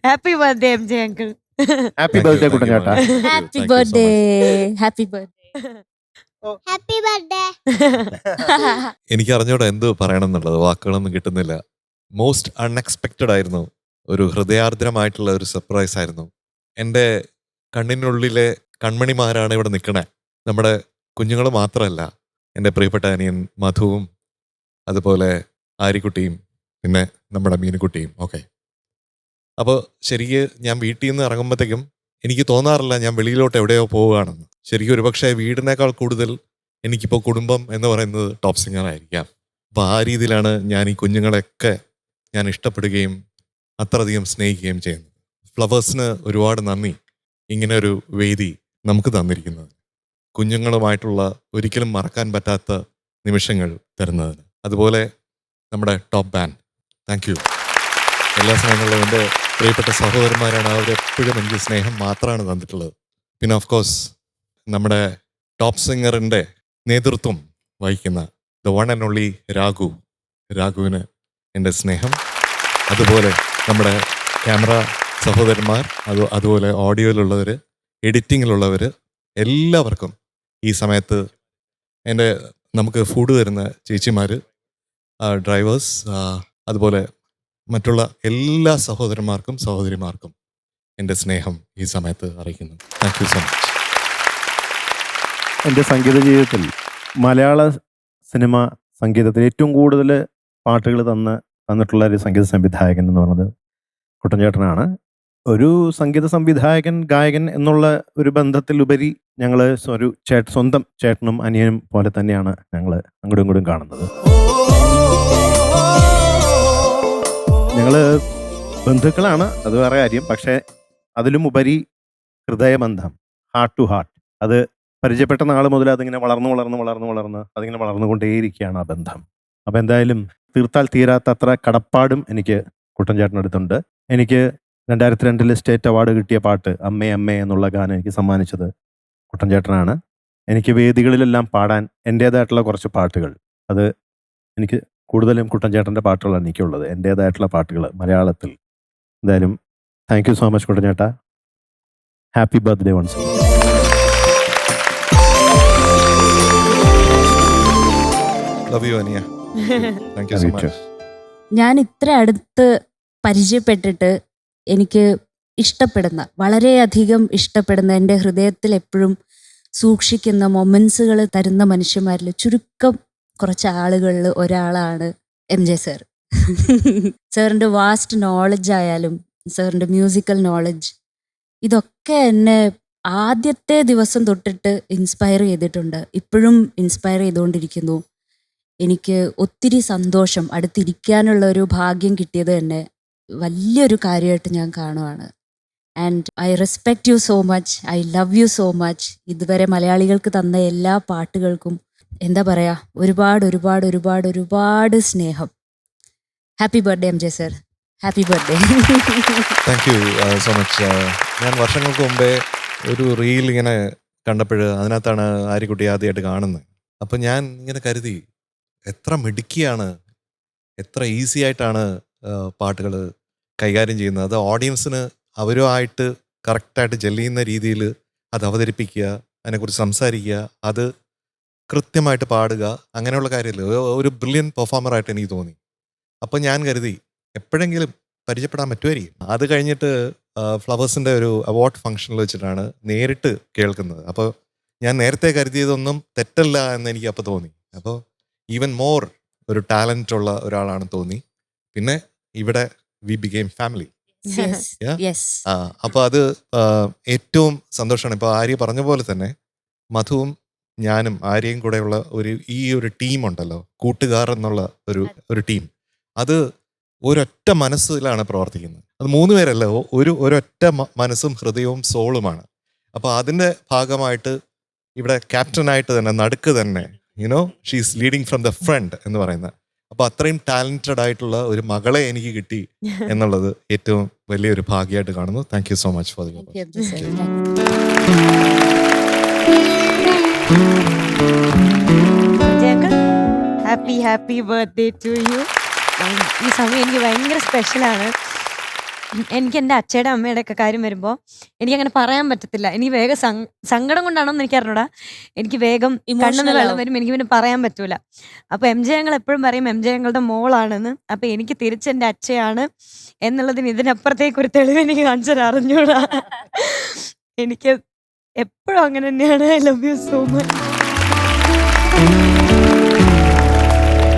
Happy birthday M J uncle. Happy birthday Kuttan ചേട്ടാ. Happy birthday. Happy birthday. Happy birthday. എനിക്ക് അറിഞ്ഞൂടെ എന്ത് പറയണം എന്നുള്ളത്, വാക്കുകളൊന്നും കിട്ടുന്നില്ല. മോസ്റ്റ് അൺഎക്സ്പെക്റ്റഡ് ആയിരുന്നു. ഒരു ഹൃദയാർദ്രമായിട്ടുള്ള ഒരു സർപ്രൈസ് ആയിരുന്നു. എൻ്റെ കണ്ണിനുള്ളിലെ കൺമണിമാരാണ് ഇവിടെ നിൽക്കണേ. നമ്മുടെ കുഞ്ഞുങ്ങൾ മാത്രമല്ല, എൻ്റെ പ്രിയപ്പെട്ട അനിയൻ മധുവും അതുപോലെ ആര്യക്കുട്ടിയും പിന്നെ നമ്മുടെ മീനുക്കുട്ടിയും ഒക്കെ. അപ്പോൾ ശരിക്ക് ഞാൻ വീട്ടിൽ നിന്ന് ഇറങ്ങുമ്പോഴത്തേക്കും എനിക്ക് തോന്നാറില്ല ഞാൻ വെളിയിലോട്ട് എവിടെയോ പോവുകയാണെന്ന്. ശരിക്കും ഒരുപക്ഷെ വീടിനേക്കാൾ കൂടുതൽ എനിക്കിപ്പോൾ കുടുംബം എന്ന് പറയുന്നത് ടോപ്പ് സിംഗർ ആയിരിക്കാം. അപ്പോൾ ആ രീതിയിലാണ് ഞാൻ ഈ കുഞ്ഞുങ്ങളെയൊക്കെ ഞാൻ ഇഷ്ടപ്പെടുകയും അത്രയധികം സ്നേഹിക്കുകയും ചെയ്യുന്നത്. ഫ്ലവേഴ്സിന് ഒരുപാട് നന്ദി ഇങ്ങനെ ഒരു വേദി നമുക്ക് തന്നിരിക്കുന്നത്, കുഞ്ഞുങ്ങളുമായിട്ടുള്ള ഒരിക്കലും മറക്കാൻ പറ്റാത്ത നിമിഷങ്ങൾ തരുന്നതിന്. അതുപോലെ നമ്മുടെ ടോപ്പ് ബാൻഡ്, താങ്ക് യു. എല്ലാ സമയങ്ങളിലും എൻ്റെ പ്രിയപ്പെട്ട സഹോദരന്മാരാണ്, അവരെപ്പോഴും എനിക്ക് സ്നേഹം മാത്രമാണ് തന്നിട്ടുള്ളത്. പിന്നെ ഓഫ് കോഴ്സ് നമ്മുടെ ടോപ്പ് സിംഗറിൻ്റെ നേതൃത്വം വഹിക്കുന്ന ദ വൺ ആൻഡ് ഓൺലി രാഘുവിന് എൻ്റെ സ്നേഹം. അതുപോലെ നമ്മുടെ ക്യാമറ സഹോദരന്മാർ, അതുപോലെ ഓഡിയോയിലുള്ളവർ, എഡിറ്റിങ്ങിലുള്ളവർ, എല്ലാവർക്കും ഈ സമയത്ത് എൻ്റെ നമുക്ക് ഫുഡ് തരുന്ന ചേച്ചിമാർ, ഡ്രൈവേഴ്സ്, അതുപോലെ മറ്റുള്ള എല്ലാ സഹോദരന്മാർക്കും സഹോദരിമാർക്കും എൻ്റെ സ്നേഹം ഈ സമയത്ത് അറിയിക്കുന്നു. Thank you so much. എൻ്റെ സംഗീത ജീവിതത്തിൽ മലയാള സിനിമ സംഗീതത്തിൽ ഏറ്റവും കൂടുതൽ പാട്ടുകൾ തന്നിട്ടുള്ള ഒരു സംഗീത സംവിധായകൻ എന്ന് പറയുന്നത് കുട്ടൻ ചേട്ടനാണ്. ഒരു സംഗീത സംവിധായകൻ ഗായകൻ എന്നുള്ള ഒരു ബന്ധത്തിലുപരി ഞങ്ങൾ ഒരു സ്വന്തം ചേട്ടനും അനിയനും പോലെ തന്നെയാണ് ഞങ്ങൾ അങ്ങോട്ടും ഇങ്ങോട്ടും കാണുന്നത്. ഞങ്ങൾ ബന്ധുക്കളാണ്, അത് വേറെ കാര്യം. പക്ഷേ അതിലും ഉപരി ഹൃദയബന്ധം, ഹാർട്ട് ടു ഹാർട്ട്, അത് പരിചയപ്പെട്ട നാൾ മുതൽ അതിങ്ങനെ വളർന്ന് അതിങ്ങനെ വളർന്നുകൊണ്ടേയിരിക്കുകയാണ് ആ ബന്ധം. അപ്പം എന്തായാലും തീർത്താൽ തീരാത്ത അത്ര കടപ്പാടും എനിക്ക് കുട്ടൻ ചേട്ടനടുത്തുണ്ട്. എനിക്ക് 2002 സ്റ്റേറ്റ് അവാർഡ് കിട്ടിയ പാട്ട് അമ്മേ അമ്മേ എന്നുള്ള ഗാനം എനിക്ക് സമ്മാനിച്ചത് കുട്ടൻ ചേട്ടനാണ്. എനിക്ക് വേദികളിലെല്ലാം പാടാൻ എൻ്റേതായിട്ടുള്ള കുറച്ച് പാട്ടുകൾ, അത് എനിക്ക് കൂടുതലും കുട്ടൻ ചേട്ടൻ്റെ പാട്ടുകളാണ് എനിക്കുള്ളത്, എൻ്റേതായിട്ടുള്ള പാട്ടുകൾ മലയാളത്തിൽ. എന്തായാലും thank you so much Kuttan ചേട്ടാ. Happy birthday once. Love you അനിയ. Thank you so much. ഞാൻ ഇത്ര അടുത്ത് പരിചയപ്പെട്ടിട്ട് എനിക്ക് ഇഷ്ടപ്പെടുന്ന, വളരെയധികം ഇഷ്ടപ്പെടുന്ന, എൻ്റെ ഹൃദയത്തിൽ എപ്പോഴും സൂക്ഷിക്കുന്ന മൊമെൻസുകൾ തരുന്ന മനുഷ്യന്മാരിൽ ചുരുക്കം കുറച്ച് ആളുകളിൽ ഒരാളാണ് എം ജെ സാർ. സാറിൻ്റെ വാസ്റ്റ് നോളജ് ആയാലും സാറിൻ്റെ മ്യൂസിക്കൽ നോളജ്, ഇതൊക്കെ എന്നെ ആദ്യത്തെ ദിവസം തൊട്ടിട്ട് ഇൻസ്പയർ ചെയ്തിട്ടുണ്ട്, ഇപ്പോഴും ഇൻസ്പയർ ചെയ്തുകൊണ്ടിരിക്കുന്നു. എനിക്ക് ഒത്തിരി സന്തോഷം, അടുത്തിരിക്കാനുള്ള ഒരു ഭാഗ്യം കിട്ടിയത് തന്നെ വലിയൊരു കാര്യമായിട്ട് ഞാൻ കാണുവാണ്. And I respect you so much, I love you so much. ഇതുവരെ മലയാളികൾക്ക് തന്ന എല്ലാ പാട്ടുകൾക്കും എന്താ പറയുക, ഒരുപാട് ഒരുപാട് ഒരുപാട് ഒരുപാട് സ്നേഹം. Happy birthday M J sir. Happy birthday. Thank you so much. ഞാൻ വർഷങ്ങൾക്ക് മുമ്പേ ഒരു റീൽ ഇങ്ങനെ കണ്ടപ്പോൾ അതിനകത്താണ് ആര്യക്കുട്ടി ആദ്യമായിട്ട് കാണുന്നത്. അപ്പം ഞാൻ ഇങ്ങനെ കരുതി, എത്ര മിടുക്കിയാണ്, എത്ര ഈസി ആയിട്ടാണ് പാട്ടുകൾ കൈകാര്യം ചെയ്യുന്നത്. അത് ഓഡിയൻസിന് അവരുമായിട്ട് കറക്റ്റായിട്ട് ജെല്ലിയുന്ന രീതിയിൽ അത് അവതരിപ്പിക്കുക, അതിനെക്കുറിച്ച് സംസാരിക്കുക, അത് കൃത്യമായിട്ട് പാടുക, അങ്ങനെയുള്ള കാര്യമില്ല. ഒരു ബ്രില്യൻ പെർഫോമറായിട്ട് എനിക്ക് തോന്നി. അപ്പം ഞാൻ കരുതി എപ്പോഴെങ്കിലും പരിചയപ്പെടാൻ പറ്റുമായിരിക്കും. അത് കഴിഞ്ഞിട്ട് ഫ്ലവേഴ്സിൻ്റെ ഒരു അവാർഡ് ഫംഗ്ഷനിൽ വെച്ചിട്ടാണ് നേരിട്ട് കേൾക്കുന്നത്. അപ്പോൾ ഞാൻ നേരത്തെ കരുതിയതൊന്നും തെറ്റല്ല എന്ന് എനിക്ക് അപ്പോൾ തോന്നി. അപ്പോൾ ഈവൻ മോർ ഒരു ടാലൻ്റ് ഉള്ള ഒരാളാണെന്ന് തോന്നി. പിന്നെ ഇവിടെ വി ബിഗെയിം ഫാമിലി. അപ്പോൾ അത് ഏറ്റവും സന്തോഷമാണ്. ഇപ്പോൾ ആര്യ പറഞ്ഞ പോലെ തന്നെ മധുവും ഞാനും ആര്യയും കൂടെയുള്ള ഈ ഒരു ടീമുണ്ടല്ലോ, കൂട്ടുകാർ എന്നുള്ള ഒരു ടീം, അത് ഒരൊറ്റ മനസ്സിലാണ് പ്രവർത്തിക്കുന്നത്. അത് 3 പേരല്ല, ഒരൊറ്റ മനസ്സും ഹൃദയവും സോളുമാണ്. അപ്പോൾ അതിൻ്റെ ഭാഗമായിട്ട് ഇവിടെ ക്യാപ്റ്റനായിട്ട് തന്നെ, നടുക്ക് തന്നെ, you know she's leading from the front എന്ന് പറയുന്നത്. അപ്പോൾ അത്രയും ടാലൻറ്റഡ് ആയിട്ടുള്ള ഒരു മകളെ എനിക്ക് കിട്ടി എന്നുള്ളത് ഏറ്റവും വലിയൊരു ഭാഗ്യമായിട്ട് കാണുന്നു. Thank you so much for the happy birthday to you. ഈ സമയം എനിക്ക് ഭയങ്കര സ്പെഷ്യലാണ്. എനിക്ക് എൻ്റെ അച്ഛയുടെ അമ്മയുടെ ഒക്കെ കാര്യം വരുമ്പോൾ എനിക്കങ്ങനെ പറയാൻ പറ്റത്തില്ല. എനിക്ക് വേഗം സങ്കടം കൊണ്ടാണോ എന്ന് എനിക്ക് അറിഞ്ഞൂടാ. എനിക്ക് വേഗം കണ്ണിന്ന് Emotional വെള്ളം ആവും. വരും. എനിക്ക് പിന്നെ പറയാൻ പറ്റൂല. അപ്പോൾ എം ജെ ഞങ്ങൾ എപ്പോഴും പറയും എം ജെ ഞങ്ങളുടെ മോളാണെന്ന്. അപ്പോൾ എനിക്ക് തിരിച്ച് എൻ്റെ അച്ഛയാണ് എന്നുള്ളതിന് ഇതിനപ്പുറത്തേക്ക് ഒരു തെളിവ് എനിക്ക് കാണിച്ചു തരാൻ അറിഞ്ഞൂടാ. എനിക്ക് എപ്പോഴും അങ്ങനെ തന്നെയാണ്. I love you so much.